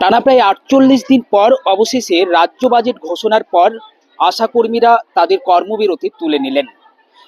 টানা প্রায় ৪৮ দিন পর অবশেষে রাজ্য বাজেট ঘোষণার পর আশাকর্মীরা তাদের কর্মবিরতি তুলে নিলেন।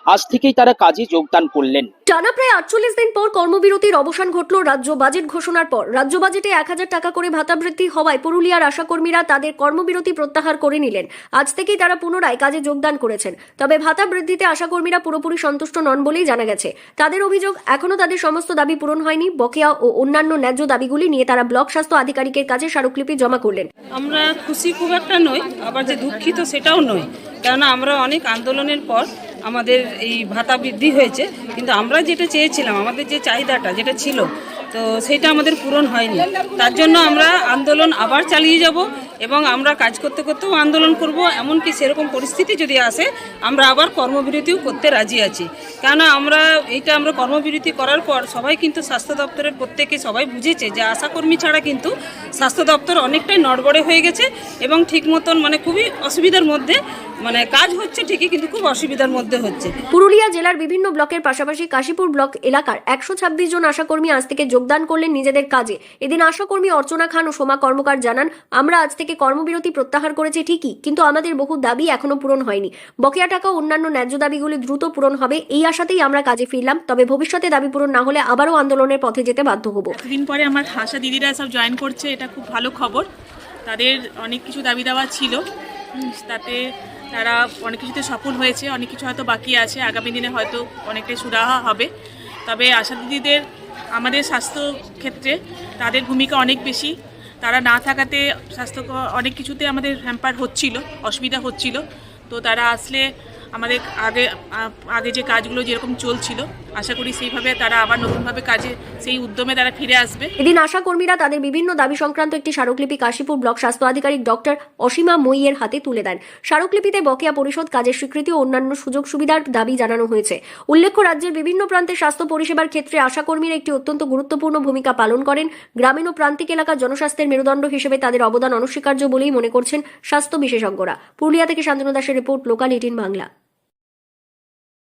আজ থেকেই তারা কাজে যোগদান করলেন। টানা প্রায় ৪৮ দিন পর কর্মবিরতির অবসান ঘটল রাজ্য বাজেট ঘোষণার পর। রাজ্য বাজেটে ১,০০০ টাকা করে ভাতা বৃদ্ধি হওয়ায় পুরুলিয়ার আশাকর্মীরা তাদের কর্মবিরতি প্রত্যাহার করে নিলেন। আজ থেকেই তারা পুনরায় কাজে যোগদান করেছেন। তবে ভাতা বৃদ্ধিতে আশাকর্মীরা পুরোপুরি সন্তুষ্ট নন বলেই জানা গেছে। তাদের অভিযোগ, এখনো তাদের সমস্ত দাবি পূরণ হয়নি। বকেয়া ও অন্যান্য ন্যায্য দাবিগুলি নিয়ে তারা ব্লক স্বাস্থ্য আধিকারিকের কাছে স্মারকলিপি জমা করলেন। আমরা খুশি খুব একটা নই, আবার যে দুঃখিত সেটাও নই, কেননা আমরা অনেক আন্দোলনের পর আমাদের এই ভাতা বৃদ্ধি হয়েছে, কিন্তু আমরা যেটা চেয়েছিলাম, আমাদের যে চাহিদাটা যেটা ছিল, তো সেটা আমাদের পূরণ হয়নি। তার জন্য আমরা আন্দোলন আবার চালিয়ে যাব এবং আমরা কাজ করতে করতেও আন্দোলন করব। এমনকি সেরকম পরিস্থিতি যদি আসে আমরা আবার কর্মবিরতিও করতে রাজি আছি, কেননা আমরা কর্মবিরতি করার পর সবাই কিন্তু স্বাস্থ্য দপ্তরের প্রত্যেকে সবাই বুঝেছে যে আশাকর্মী ছাড়া কিন্তু স্বাস্থ্য দপ্তর অনেকটাই নড়বড়ে হয়ে গেছে এবং ঠিক মতন খুবই অসুবিধার মধ্যে কাজ হচ্ছে ঠিকই, কিন্তু খুব অসুবিধার মধ্যে হচ্ছে। পুরুলিয়া জেলার বিভিন্ন ব্লকের পাশাপাশি কাশীপুর ব্লক এলাকার ১২৬ জন আশাকর্মী আজ থেকে যোগদান করলেন নিজেদের কাজে। এদিন আশাকর্মী অর্চনা খান ও সোমা কর্মকার জানান, আমরা আজ থেকে কর্মবিরতি প্রত্যাহার করেছি ঠিকই, কিন্তু আমাদের বহু দাবি এখনো পূরণ হয়নি। বকেয়া টাকা অন্যান্য ন্যায্য দাবিগুলি দ্রুত পূরণ হবে, এই আশাতেই আমরা কাজে ফিরলাম। তবে ভবিষ্যতে দাবি পূরণ না হলে আবারও আন্দোলনের পথে যেতে বাধ্য হব। দিন পরে আমার আশা দিদিরা সব জয়েন করছে, এটা খুব ভালো খবর। তাদের অনেক কিছু দাবি দাওয়া ছিল, তাতে তারা অনেক কিছুতে সফল হয়েছে, অনেক কিছু হয়তো বাকি আছে, আগামী দিনে হয়তো অনেকটাই সুরাহা হবে। তবে আশা দিদিদের আমাদের স্বাস্থ্য ক্ষেত্রে তাদের ভূমিকা অনেক বেশি। তারা না থাকাতে স্বাস্থ্য অনেক কিছুতে আমাদের হ্যাম্পার হচ্ছিল, অসুবিধা হচ্ছিল। তো তারা আসলে আমাদের আগে যে কাজগুলো যেরকম চলছিল, আশা করি সেইভাবে তারা আবার নতুনভাবে কাজে সেই উদ্যমে তারা ফিরে আসবে। এদিন আশাকর্মীরা তাদের বিভিন্ন দাবি সংক্রান্ত একটি স্মারকলিপি কাশীপুর ব্লক স্বাস্থ্য আধিকারিক ডক্টর অসীমা মইয়ের হাতে তুলে দেন। স্মারকলিপিতে বকেয়া পরিশোধ, কাজের স্বীকৃতি ও অন্যান্য সুযোগ সুবিধার দাবি জানানো হয়েছে। উল্লেখ্য, রাজ্যের বিভিন্ন প্রান্তে স্বাস্থ্য পরিষেবার ক্ষেত্রে আশাকর্মীরা একটি অত্যন্ত গুরুত্বপূর্ণ ভূমিকা পালন করেন। গ্রামীণ ও প্রান্তিক এলাকার জনস্বাস্থ্যের মেরুদণ্ড হিসেবে তাদের অবদান অনস্বীকার্য বলেই মনে করছেন স্বাস্থ্য বিশেষজ্ঞরা। পুরুলিয়া থেকে শান্তনু দাসের রিপোর্ট, লোকাল 18 বাংলা।